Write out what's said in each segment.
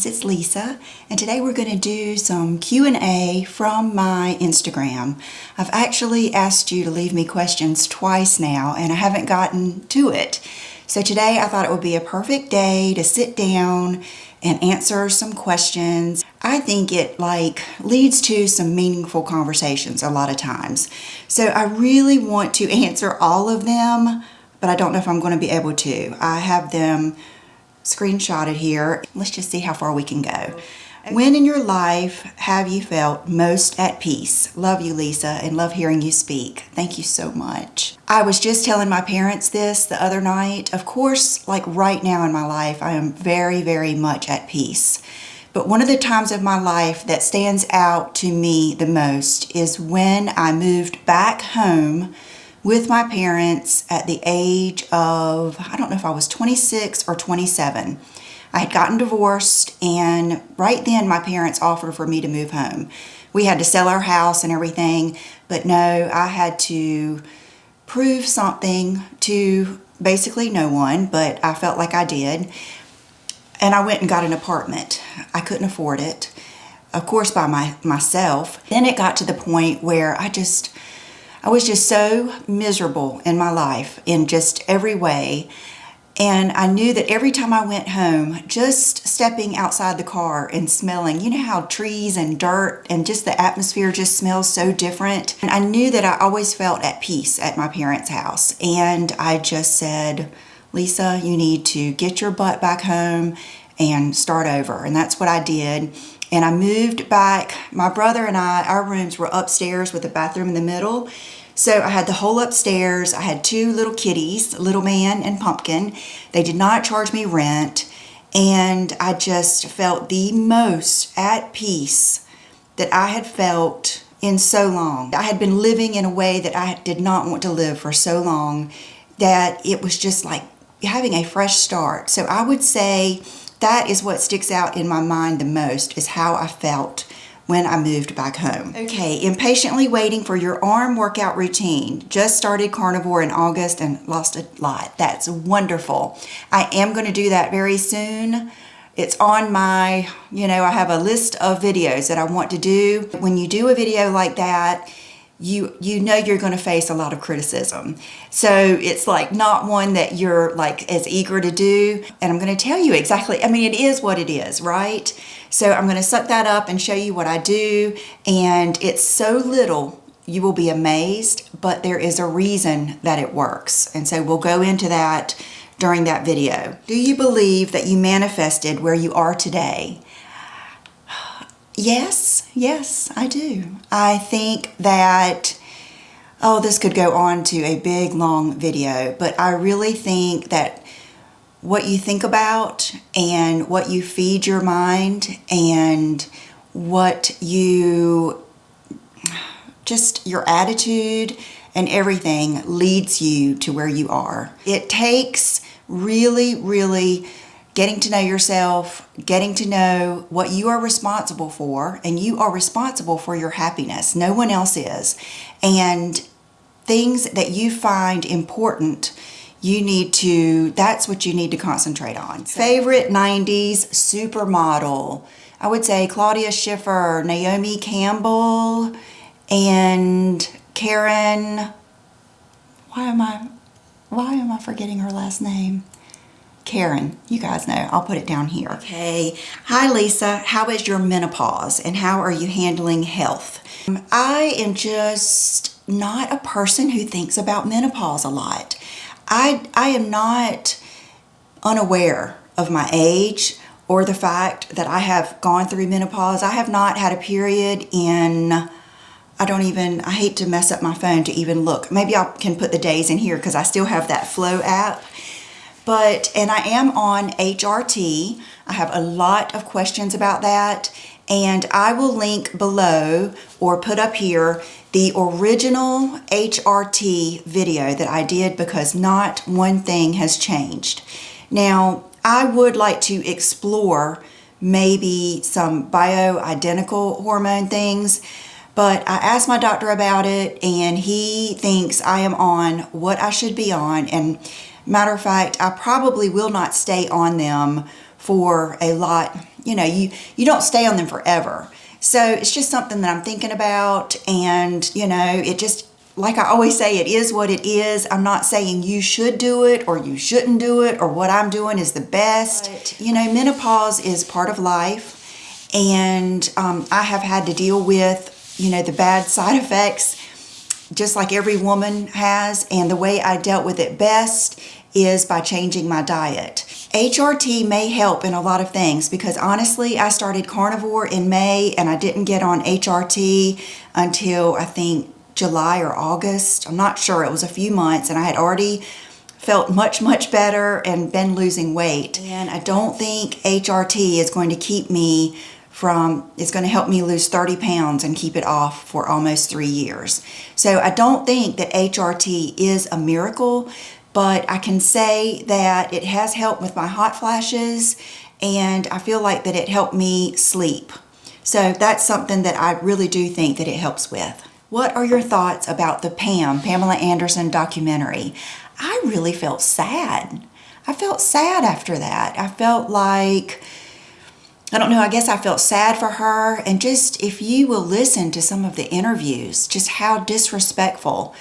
guys, it's Lisa, and today we're going to do some Q&A from my Instagram. I've actually asked you to leave me questions twice now, and I haven't gotten to it. So today I thought it would be a perfect day to sit down and answer some questions. I think it leads to some meaningful conversations a lot of times. So I really want to answer all of them, but I don't know if I'm going to be able to. I have them screenshotted here. Let's just see how far we can go. When in your life have you felt most at peace? Love you, Lisa, and love hearing you speak. Thank you so much. I was just telling my parents this the other night. Of course, right now in my life, I am very, very much at peace. But one of the times of my life that stands out to me the most is when I moved back home with my parents at the age of, I don't know if I was 26 or 27. I had gotten divorced, and right then my parents offered for me to move home. We had to sell our house and everything, but no, I had to prove something to basically no one, but I felt like I did. And I went and got an apartment. I couldn't afford it, of course, by myself. Then it got to the point where I was just so miserable in my life in just every way. And I knew that every time I went home, just stepping outside the car and smelling, you know how trees and dirt and just the atmosphere just smells so different. And I knew that I always felt at peace at my parents' house. And I just said, Lisa, you need to get your butt back home and start over. And that's what I did. And I moved back. My brother and I, our rooms were upstairs with a bathroom in the middle. So I had the whole upstairs. I had two little kitties, Little Man and Pumpkin. They did not charge me rent. And I just felt the most at peace that I had felt in so long. I had been living in a way that I did not want to live for so long that it was just like having a fresh start. So I would say that is what sticks out in my mind the most, is how I felt when I moved back home. Okay, impatiently waiting for your arm workout routine. Just started carnivore in August and lost a lot. That's wonderful. I am going to do that very soon. It's on my, I have a list of videos that I want to do. When you do a video like that, you know you're going to face a lot of criticism. So it's not one that you're as eager to do. And I'm going to tell you exactly, it is what it is, right? So I'm going to suck that up and show you what I do. And it's so little, you will be amazed, but there is a reason that it works. And so we'll go into that during that video. Do you believe that you manifested where you are today? Yes, I do. I think that, this could go on to a big, long video, but I really think that what you think about and what you feed your mind and what your attitude and everything leads you to where you are. It takes really getting to know yourself, getting to know what you are responsible for, and you are responsible for your happiness. No one else is. And things that you find important, that's what you need to concentrate on. Favorite 90s supermodel. I would say Claudia Schiffer, Naomi Campbell, and Karen, why am I forgetting her last name? Karen, you guys know, I'll put it down here. Okay, hi Lisa, how is your menopause and how are you handling health? I am just not a person who thinks about menopause a lot. I am not unaware of my age or the fact that I have gone through menopause. I have not had a period in, I hate to mess up my phone to even look. Maybe I can put the days in here because I still have that Flow app. And I am on HRT. I have a lot of questions about that, and I will link below or put up here the original HRT video that I did, because not one thing has changed. Now, I would like to explore maybe some bioidentical hormone things, but I asked my doctor about it, and he thinks I am on what I should be on. And matter of fact, I probably will not stay on them for a lot you don't stay on them forever. So it's just something that I'm thinking about, and it just, like I always say, it is what it is. I'm not saying you should do it or you shouldn't do it or what I'm doing is the best. But, menopause is part of life, and I have had to deal with, the bad side effects just like every woman has, and the way I dealt with it best is by changing my diet. HRT may help in a lot of things, because honestly, I started carnivore in May and I didn't get on HRT until I think July or August. I'm not sure. It was a few months, and I had already felt much, much better and been losing weight. And I don't think HRT is going to keep me it's going to help me lose 30 pounds and keep it off for almost 3 years. So I don't think that HRT is a miracle, but I can say that it has helped with my hot flashes, and I feel like that it helped me sleep. So that's something that I really do think that it helps with. What are your thoughts about the Pamela Anderson documentary? I really felt sad. I felt sad after that. I felt like, I don't know, I guess I felt sad for her. And just, if you will listen to some of the interviews, just how disrespectful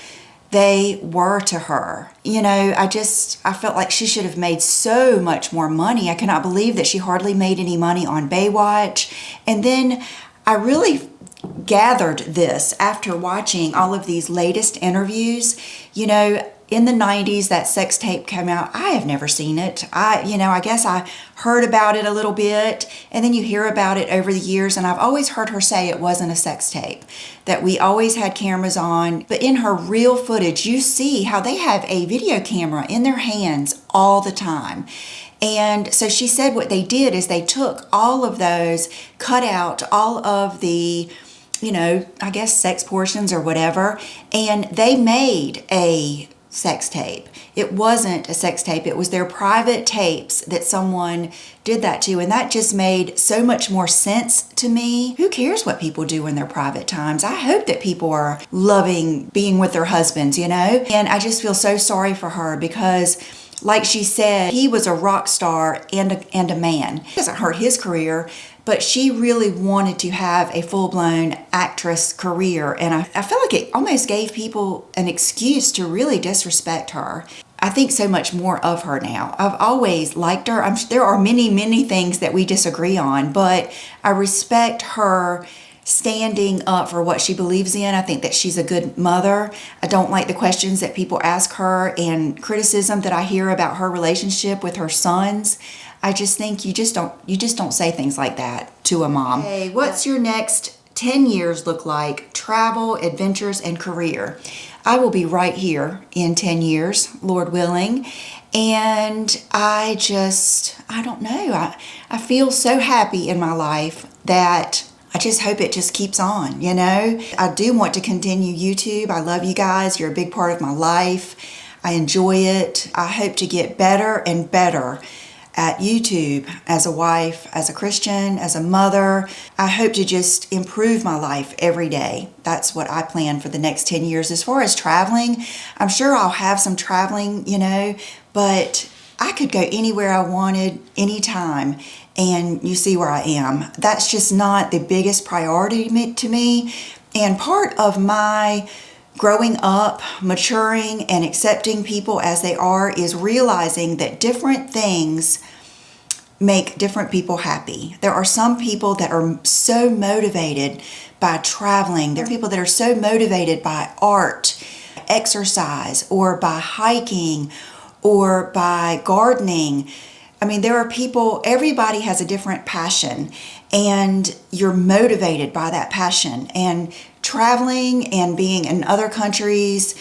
they were to her. I felt like she should have made so much more money. I cannot believe that she hardly made any money on Baywatch. And then I really gathered this after watching all of these latest interviews. In the 90s, that sex tape came out. I have never seen it. I guess I heard about it a little bit, and then you hear about it over the years, and I've always heard her say it wasn't a sex tape, that we always had cameras on. But in her real footage, you see how they have a video camera in their hands all the time. And so she said what they did is they took all of those, cut out all of the, I guess sex portions or whatever, and they made a sex tape. It wasn't a sex tape. It was their private tapes that someone did that to, and that just made so much more sense to me. Who cares what people do in their private times? I hope that people are loving being with their husbands, and I just feel so sorry for her, because like she said, he was a rock star and a man. It doesn't hurt his career, but she really wanted to have a full-blown actress career, and I feel like it almost gave people an excuse to really disrespect her. I think so much more of her now. I've always liked her. There are many, many things that we disagree on, but I respect her standing up for what she believes in. I think that she's a good mother. I don't like the questions that people ask her and criticism that I hear about her relationship with her sons. I just think you just don't say things like that to a mom. Hey, what's your next 10 years look like? Travel, adventures, and career. I will be right here in 10 years, Lord willing. And I don't know. I feel so happy in my life that I just hope it just keeps on, I do want to continue YouTube. I love you guys. You're a big part of my life. I enjoy it. I hope to get better and better at YouTube as a wife, as a Christian, as a mother. I hope to just improve my life every day. That's what I plan for the next 10 years. As far as traveling, I'm sure I'll have some traveling, but I could go anywhere I wanted, anytime, and you see where I am. That's just not the biggest priority to me. And part of my growing up, maturing, and accepting people as they are is realizing that different things make different people happy. There are some people that are so motivated by traveling. There are people that are so motivated by art, exercise, or by hiking, or by gardening. There are people, everybody has a different passion, and you're motivated by that passion. And traveling and being in other countries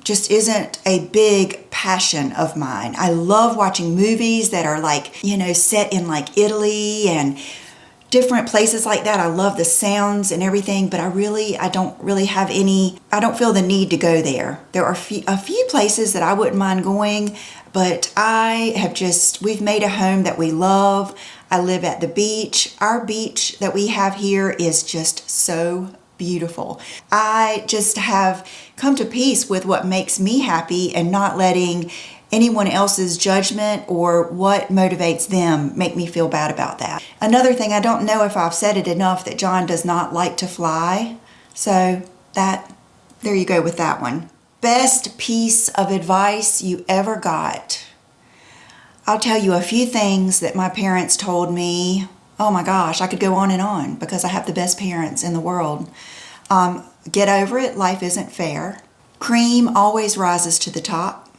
just isn't a big passion of mine. I love watching movies that are set in Italy and different places like that. I love the sounds and everything, but I don't feel the need to go there. There are a few places that I wouldn't mind going, but we've made a home that we love. I live at the beach. Our beach that we have here is just so beautiful. I just have come to peace with what makes me happy and not letting anyone else's judgment or what motivates them make me feel bad about that. Another thing, I don't know if I've said it enough, that John does not like to fly. So there you go with that one. Best piece of advice you ever got. I'll tell you a few things that my parents told me. Oh my gosh, I could go on because I have the best parents in the world. Get over it, life isn't fair. Cream always rises to the top.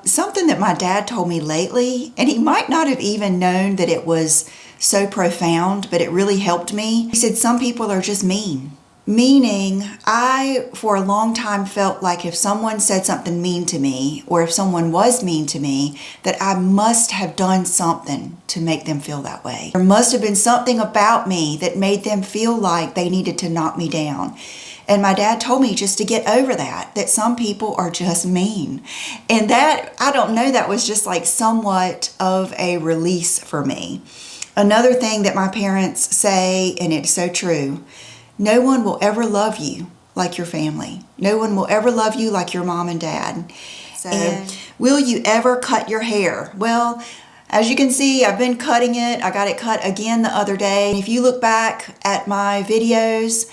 Something that my dad told me lately, and he might not have even known that it was so profound, but it really helped me. He said, some people are just mean. Meaning, I, for a long time, felt like if someone said something mean to me, or if someone was mean to me, that I must have done something to make them feel that way. There must have been something about me that made them feel like they needed to knock me down. And my dad told me just to get over that some people are just mean. And that, I don't know, that was just like somewhat of a release for me. Another thing that my parents say, and it's so true, no one will ever love you like your family. No one will ever love you like your mom and dad. And will you ever cut your hair? Well, as you can see, I've been cutting it. I got it cut again the other day. If you look back at my videos,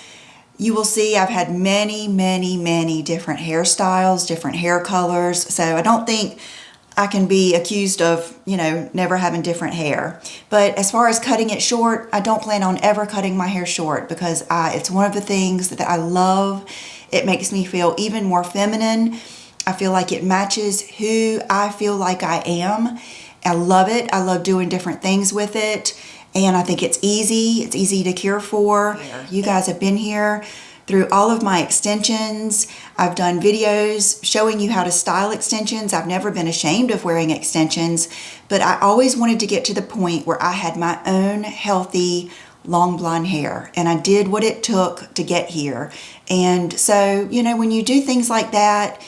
you will see I've had many, many, many different hairstyles, different hair colors. So I don't think I can be accused of, never having different hair. But as far as cutting it short, I don't plan on ever cutting my hair short because it's one of the things that I love. It makes me feel even more feminine. I feel like it matches who I feel like I am. I love it. I love doing different things with it. And I think it's easy. It's easy to care for. You guys have been here through all of my extensions. I've done videos showing you how to style extensions. I've never been ashamed of wearing extensions, but I always wanted to get to the point where I had my own healthy, long blonde hair. And I did what it took to get here. And so, when you do things like that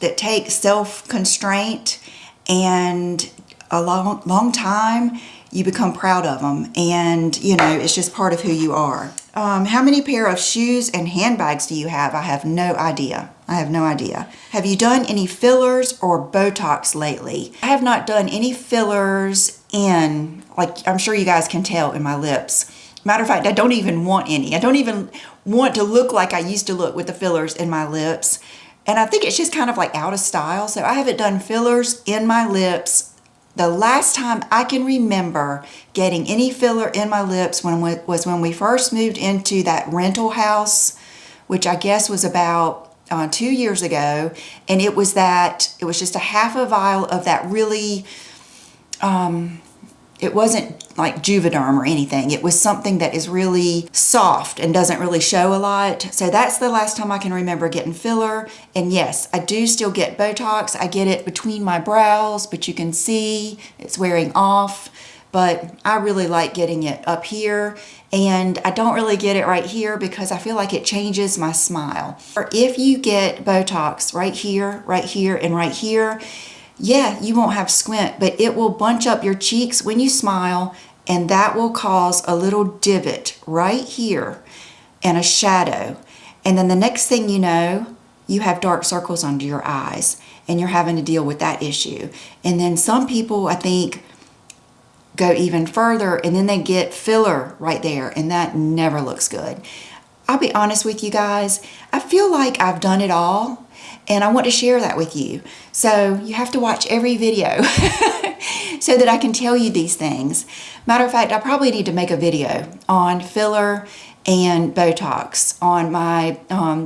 take self-constraint and a long time, you become proud of them. And, it's just part of who you are. How many pair of shoes and handbags do you have? I have no idea. Have you done any fillers or Botox lately? I have not done any fillers I'm sure you guys can tell, in my lips. Matter of fact, I don't even want any. I don't even want to look like I used to look with the fillers in my lips. And I think it's just kind of like out of style. So I haven't done fillers in my lips. The last time I can remember getting any filler in my lips was when we first moved into that rental house, which I guess was about 2 years ago. And it was just a half a vial of that really, it wasn't like Juvederm or anything. It was something that is really soft and doesn't really show a lot. So that's the last time I can remember getting filler. And yes, I do still get Botox. I get it between my brows, but you can see it's wearing off. But I really like getting it up here. And I don't really get it right here because I feel like it changes my smile. Or if you get Botox right here, and right here, yeah, you won't have squint, but it will bunch up your cheeks when you smile, and that will cause a little divot right here and a shadow. And then the next thing you know, you have dark circles under your eyes, and you're having to deal with that issue. And then some people, I think, go even further, and then they get filler right there, and that never looks good. I'll be honest with you guys, I feel like I've done it all. And I want to share that with you. So you have to watch every video so that I can tell you these things. Matter of fact, I probably need to make a video on filler and Botox, on my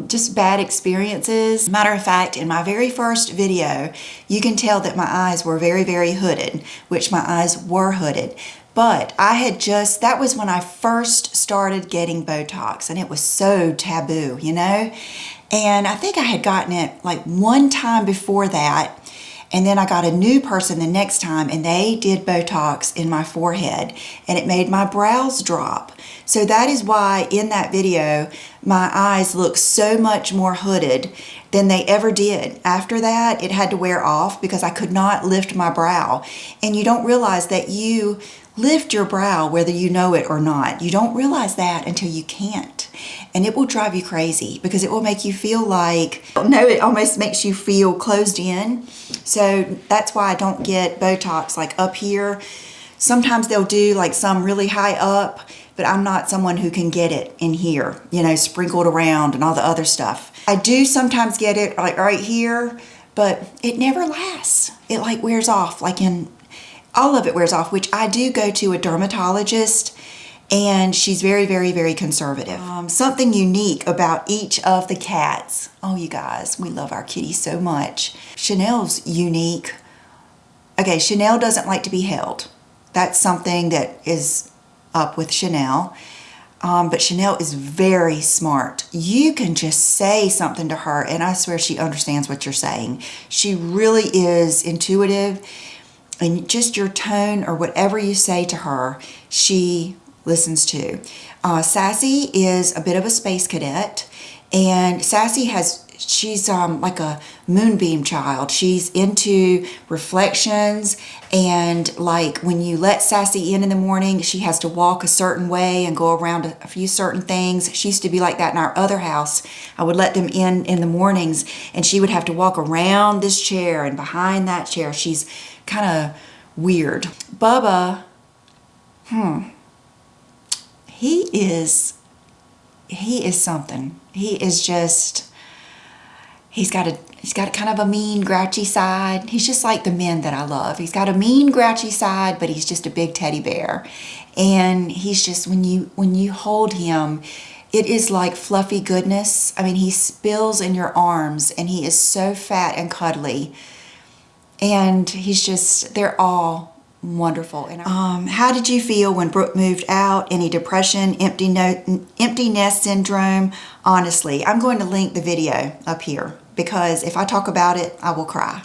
just bad experiences. Matter of fact, in my very first video, you can tell that my eyes were very, very hooded, which my eyes were hooded. But that was when I first started getting Botox, and it was so taboo, And I think I had gotten it like one time before that. And then I got a new person the next time, and they did Botox in my forehead, and it made my brows drop. So that is why in that video, my eyes look so much more hooded than they ever did. After that, it had to wear off because I could not lift my brow. And you don't realize that you lift your brow whether you know it or not. You don't realize that until you can't. and it will drive you crazy because it will make you feel like, no, it almost makes you feel closed in. So that's why I don't get Botox like up here. Sometimes they'll do like some really high up, but I'm not someone who can get it in here, you know, sprinkled around and all the other stuff. I do sometimes get it like right here, but it never lasts. It like wears off, like all of it wears off, which I do go to a dermatologist, and she's very, very, very conservative. Something unique about each of the cats. Oh, you guys, we love our kitties so much. Chanel's unique. Okay, Chanel doesn't like to be held. That's something that is up with Chanel. But Chanel is very smart. You can just say something to her, and I swear she understands what you're saying. She really is intuitive, and just your tone or whatever you say to her, she listens to. Sassy is a bit of a space cadet, and she's like a moonbeam child. She's into reflections, and like when you let Sassy in the morning, she has to walk a certain way and go around a few certain things. She used to be like that in our other house. I would let them in the mornings, and she would have to walk around this chair and behind that chair. She's kind of weird. Bubba, he is something. He is just, he's got kind of a mean, grouchy side. He's just like the men that I love. He's got a mean, grouchy side, but he's just a big teddy bear. And he's just, when you hold him, it is like fluffy goodness. I mean, he spills in your arms, and he is so fat and cuddly. And they're all wonderful. And how did you feel when Brooke moved out? Any depression, empty nest syndrome? Honestly, I'm going to link the video up here, because if I talk about it, I will cry.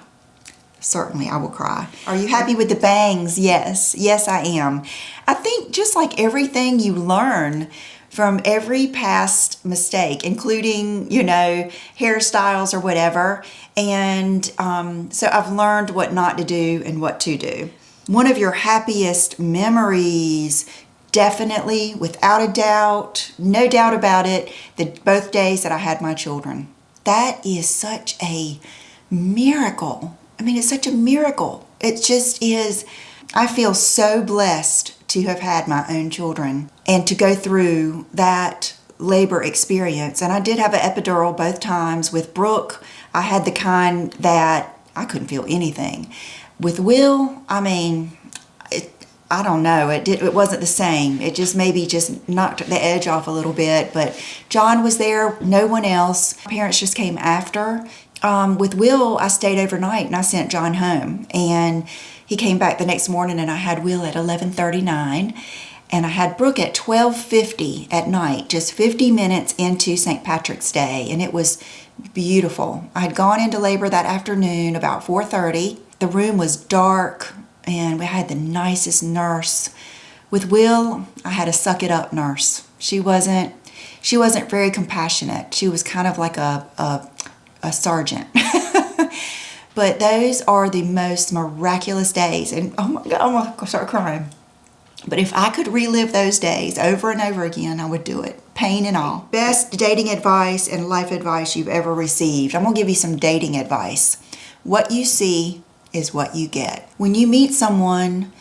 Certainly, I will cry. Are you happy with the bangs? Yes. Yes, I am. I think just like everything, you learn from every past mistake, including, hairstyles or whatever. And so I've learned what not to do and what to do. One of your happiest memories, definitely, without a doubt, no doubt about it, both days that I had my children. That is such a miracle. I mean, it's such a miracle. It just is. I feel so blessed to have had my own children and to go through that labor experience. And I did have an epidural both times. With Brooke, I had the kind that I couldn't feel anything. With Will, I mean, I don't know. It wasn't the same. It just maybe just knocked the edge off a little bit. But John was there, no one else. My parents just came after. With Will, I stayed overnight and I sent John home. And he came back the next morning, and I had Will at 11:39. And I had Brooke at 12:50 at night, just 50 minutes into St. Patrick's Day. And it was beautiful. I had gone into labor that afternoon about 4:30. The room was dark, and we had the nicest nurse. With Will, I had a suck-it-up nurse. She wasn't very compassionate. She was kind of like a sergeant. But those are the most miraculous days. And oh my God, I'm going to start crying. But if I could relive those days over and over again, I would do it. Pain and all. Best dating advice and life advice you've ever received. I'm going to give you some dating advice. What you see is what you get. When you meet someone,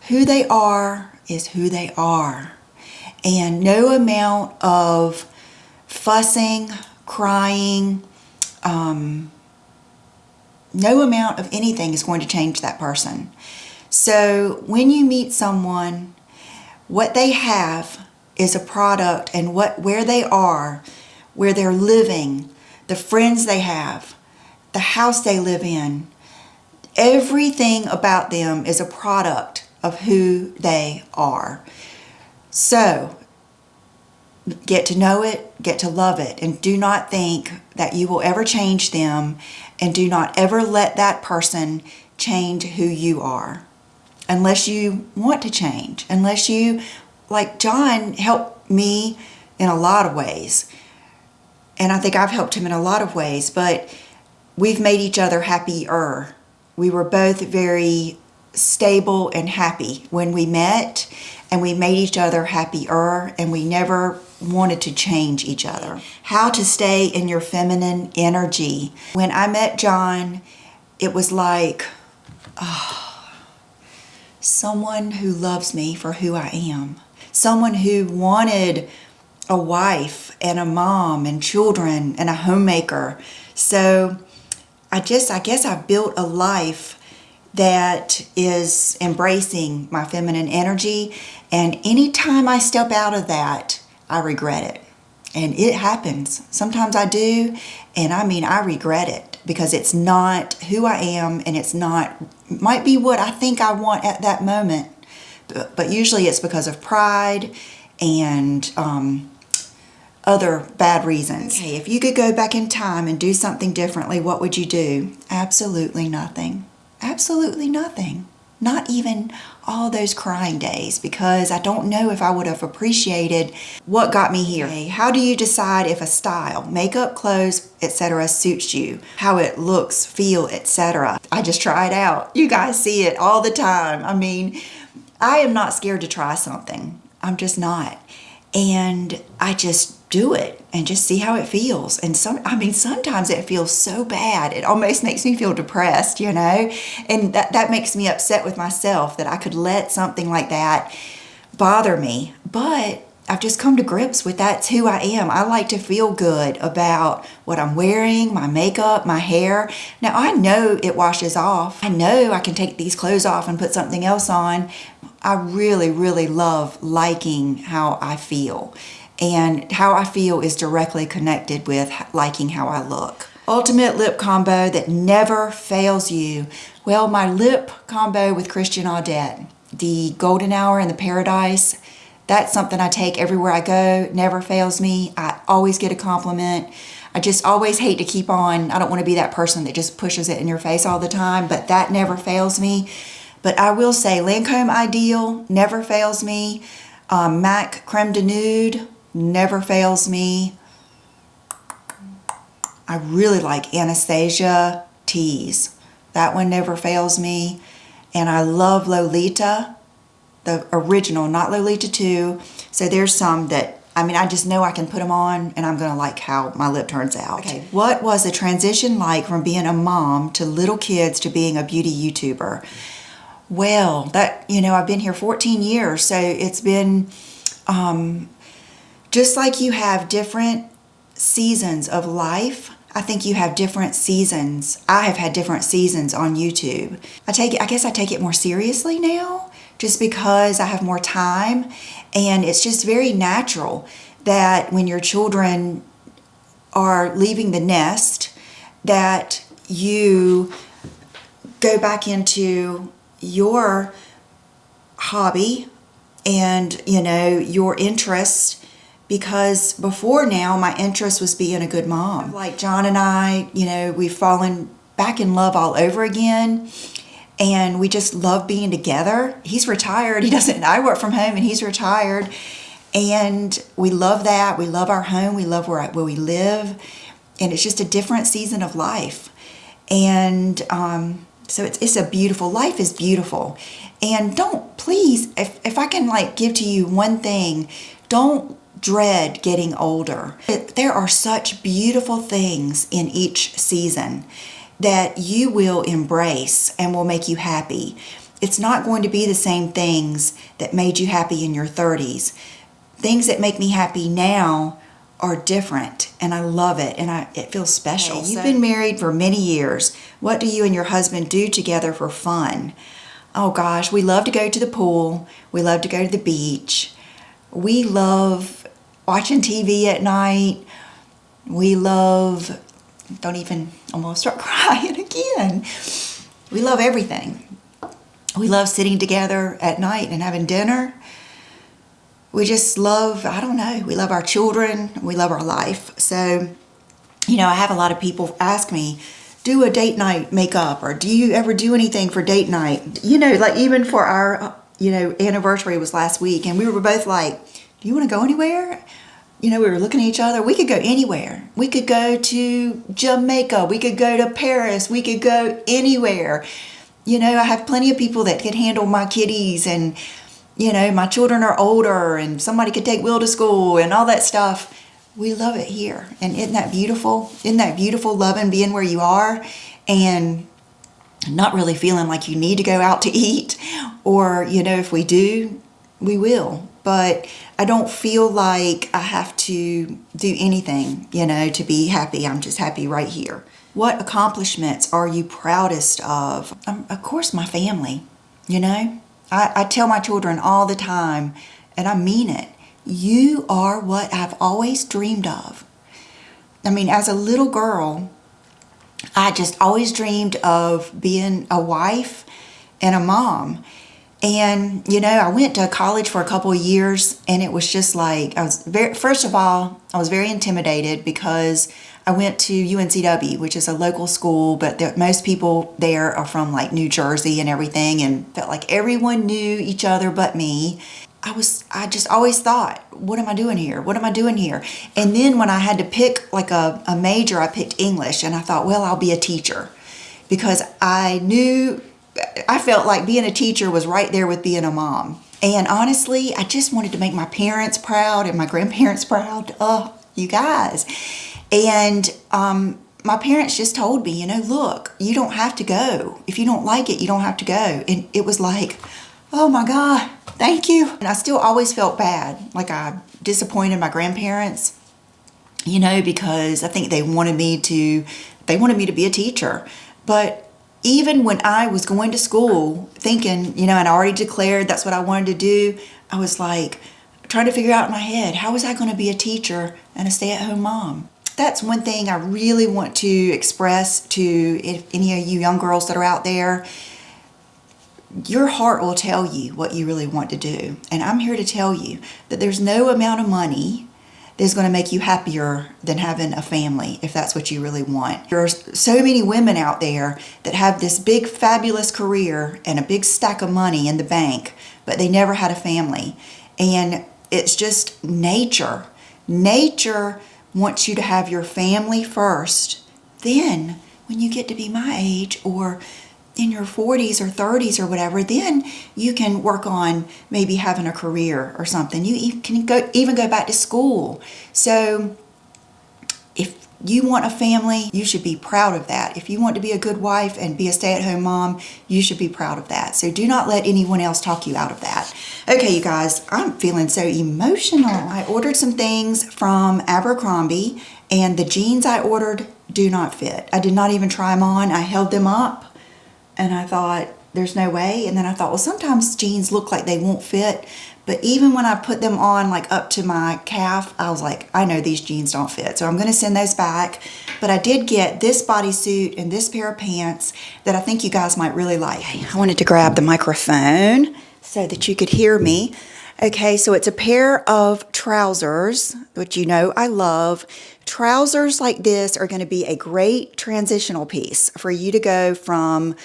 who they are is who they are. And no amount of fussing, crying, no amount of anything is going to change that person. So when you meet someone, what they have is a product, and where they are, where they're living, the friends they have, the house they live in, everything about them is a product of who they are. So get to know it, get to love it, and do not think that you will ever change them, and do not ever let that person change who you are. Unless you want to change, unless you, like John helped me in a lot of ways. And I think I've helped him in a lot of ways, but we've made each other happier. We were both very stable and happy when we met, and we made each other happier, and we never wanted to change each other. How to stay in your feminine energy. When I met John, it was like, someone who loves me for who I am. Someone who wanted a wife and a mom and children and a homemaker. So I guess I've built a life that is embracing my feminine energy. And anytime I step out of that, I regret it. And it happens. Sometimes I do. And I regret it because it's not who I am, and it's not, might be what I think I want at that moment. But usually it's because of pride and other bad reasons. Okay, if you could go back in time and do something differently, what would you do? Absolutely nothing. Absolutely nothing. Not even all those crying days, because I don't know if I would have appreciated what got me here. Okay, how do you decide if a style, makeup, clothes, etc. suits you? How it looks, feel, etc. I just try it out. You guys see it all the time. I am not scared to try something. I'm just not. And I just do it and just see how it feels. And sometimes it feels so bad. It almost makes me feel depressed, And that makes me upset with myself that I could let something like that bother me. But I've just come to grips with that's who I am. I like to feel good about what I'm wearing, my makeup, my hair. Now, I know it washes off. I know I can take these clothes off and put something else on. I really, really love liking how I feel. And how I feel is directly connected with liking how I look. Ultimate lip combo that never fails you. Well, my lip combo with Christian Audette, the Golden Hour and the Paradise, that's something I take everywhere I go. Never fails me. I always get a compliment. I just always hate to keep on. I don't want to be that person that just pushes it in your face all the time, but that never fails me. But I will say Lancome Ideal never fails me. MAC Creme de Nude never fails me. I really like Anastasia Tease. That one never fails me. And I love Lolita, the original, not Lolita 2. So there's some that, I just know I can put them on and I'm going to like how my lip turns out. Okay, what was the transition like from being a mom to little kids to being a beauty YouTuber? Well, I've been here 14 years, so it's been just like you have different seasons of life. I think you have different seasons. I have had different seasons on YouTube. I guess I take it more seriously now, just because I have more time, and it's just very natural that when your children are leaving the nest, that you go back into your hobby and your interest, because before now my interest was being a good mom. Like John and I, we've fallen back in love all over again, and we just love being together. He's retired. I work from home and he's retired, and we love that. We love our home. We love where we live, and it's just a different season of life. And so it's a beautiful, life is beautiful. And don't, please, if I can give to you one thing, don't dread getting older. There are such beautiful things in each season that you will embrace and will make you happy. It's not going to be the same things that made you happy in your 30s. Things that make me happy now are different, and I love it, and it feels special. Okay, you've been married for many years. What do you and your husband do together for fun? Oh gosh, we love to go to the pool. We love to go to the beach. We love watching TV at night. We love, almost start crying again. We love everything. We love sitting together at night and having dinner. We just love, we love our children. We love our life. So, I have a lot of people ask me, do a date night makeup, or do you ever do anything for date night? Even for our, anniversary was last week, and we were both like, do you want to go anywhere? We were looking at each other. We could go anywhere. We could go to Jamaica. We could go to Paris. We could go anywhere. I have plenty of people that could handle my kitties, and you know, my children are older and somebody could take Will to school and all that stuff. We love it here. And isn't that beautiful? Isn't that beautiful, loving being where you are and not really feeling like you need to go out to eat? Or, you know, if we do, we will. But I don't feel like I have to do anything, you know, to be happy. I'm just happy right here. What accomplishments are you proudest of? Of course, my family, you know. I tell my children all the time, and I mean it, you are what I've always dreamed of. I mean, as a little girl, I just always dreamed of being a wife and a mom. And, you know, I went to college for a couple of years, and it was just like, first of all, I was very intimidated because I went to UNCW, which is a local school, but most people there are from like New Jersey and everything, and felt like everyone knew each other but me. I just always thought, what am I doing here? What am I doing here? And then when I had to pick like a major, I picked English, and I thought, well, I'll be a teacher, because I felt like being a teacher was right there with being a mom. And honestly, I just wanted to make my parents proud and my grandparents proud. Oh, you guys. And my parents just told me, you know, look, you don't have to go. If you don't like it, you don't have to go. And it was like, oh my God, thank you. And I still always felt bad, like I disappointed my grandparents, you know, because I think they wanted me to be a teacher. But even when I was going to school thinking, you know, and I already declared that's what I wanted to do, I was like trying to figure out in my head, how was I going to be a teacher and a stay-at-home mom? That's one thing I really want to express to any of you young girls that are out there. Your heart will tell you what you really want to do. And I'm here to tell you that there's no amount of money that's going to make you happier than having a family, if that's what you really want. There are so many women out there that have this big, fabulous career and a big stack of money in the bank, but they never had a family. And it's just nature. Nature wants you to have your family first. Then, when you get to be my age, or in your 40s or 30s or whatever, then you can work on maybe having a career or something. You can even go back to school. So if you want a family, you should be proud of that. If you want to be a good wife and be a stay-at-home mom, you should be proud of that. So do not let anyone else talk you out of that. Okay, you guys, I'm feeling so emotional. I ordered some things from Abercrombie, and the jeans I ordered do not fit. I did not even try them on. I held them up, and I thought, there's no way. And then I thought, well, sometimes jeans look like they won't fit. But even when I put them on like up to my calf, I was like, I know these jeans don't fit. So I'm going to send those back. But I did get this bodysuit and this pair of pants that I think you guys might really like. I wanted to grab the microphone so that you could hear me. Okay, so it's a pair of trousers, which you know I love. Trousers like this are going to be a great transitional piece for you to go from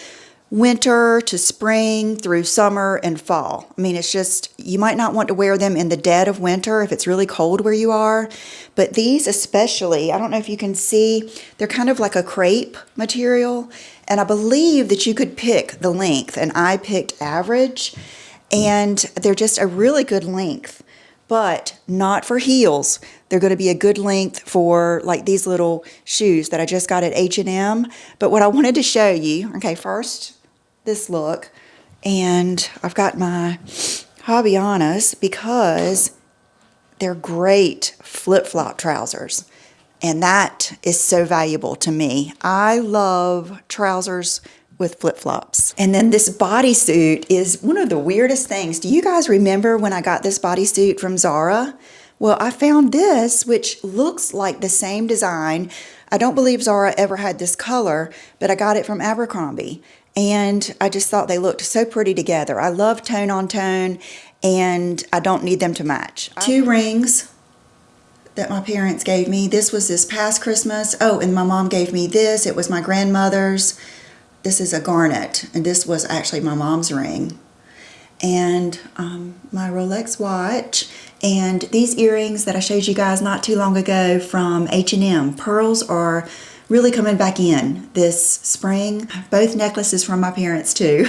winter to spring through summer and fall. I mean, it's just, you might not want to wear them in the dead of winter if it's really cold where you are, but these especially, I don't know if you can see, they're kind of like a crepe material, and I believe that you could pick the length, and I picked average, and they're just a really good length, but not for heels. They're going to be a good length for like these little shoes that I just got at H&M. But what I wanted to show you, okay, first, this look, and I've got my Hobbianas because they're great flip-flop trousers, and that is so valuable to me. I love trousers with flip-flops. And then this bodysuit is one of the weirdest things. Do you guys remember when I got this bodysuit from Zara? Well, I found this, which looks like the same design. I don't believe Zara ever had this color, but I got it from Abercrombie. And I just thought they looked so pretty together. I love tone on tone, and I don't need them to match. 2 rings that my parents gave me. This was this past Christmas. Oh, and my mom gave me this. It was my grandmother's. This is a garnet, and this was actually my mom's ring. And my Rolex watch, and these earrings that I showed you guys not too long ago from H&M. Pearls are really coming back in this spring. Both necklaces from my parents too.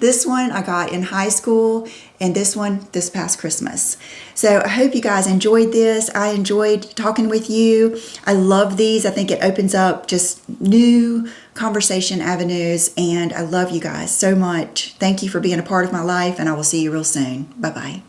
This one I got in high school, and this one this past Christmas. So I hope you guys enjoyed this. I enjoyed talking with you. I love these. I think it opens up just new conversation avenues, and I love you guys so much. Thank you for being a part of my life, and I will see you real soon. Bye-bye.